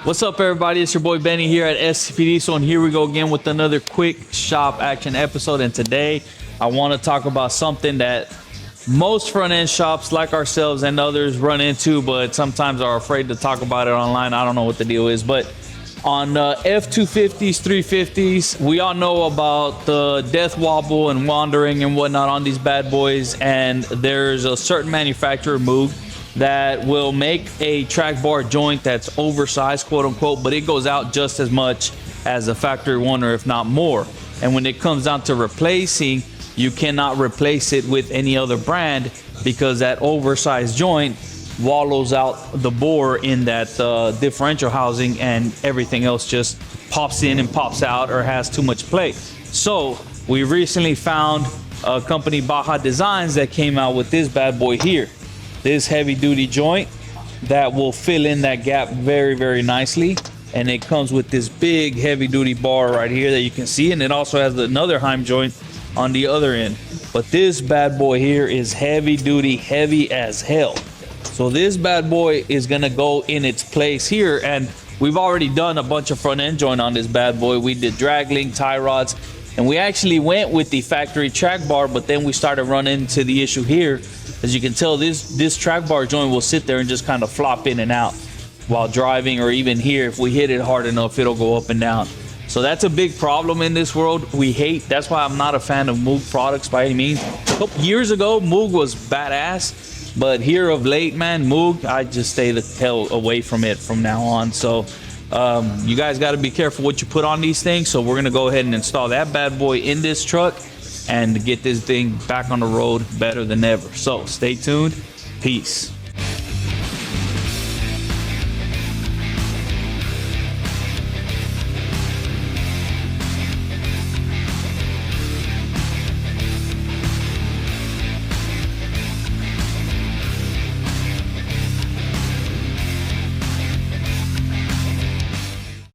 What's up, everybody? It's your boy Benny here at STP Diesel, and here we go again with another quick shop action episode. And today I want to talk about something that most front-end shops like ourselves and others run into, but sometimes are afraid to talk about it online. I don't know what the deal is, but on F250s, 350s, we all know about the death wobble and wandering and whatnot on these bad boys. And there's a certain manufacturer, Moog, that will make a track bar joint that's oversized, quote unquote, but it goes out just as much as a factory one, or if not more. And when it comes down to replacing, you cannot replace it with any other brand because that oversized joint wallows out the bore in that differential housing, and everything else just pops in and pops out or has too much play. So we recently found a company, Baja Designs, that came out with this bad boy here. This heavy duty joint that will fill in that gap very, very nicely. And it comes with this big heavy duty bar right here that you can see. And it also has another Heim joint on the other end. But this bad boy here is heavy duty, heavy as hell. So this bad boy is gonna go in its place here. And we've already done a bunch of front end joint on this bad boy. We did drag link, tie rods, and we actually went with the factory track bar, but then we started running into the issue here. As you can tell, this track bar joint will sit there and just kind of flop in and out while driving, or even here, if we hit it hard enough, it'll go up and down. So that's a big problem in this world. We hate, that's why I'm not a fan of Moog products by any means. A couple years ago, Moog was badass, but here of late, man, Moog, I just stay the hell away from it from now on. So you guys got to be careful what you put on these things. So we're gonna go ahead and install that bad boy in this truck and get this thing back on the road better than ever. So stay tuned. Peace.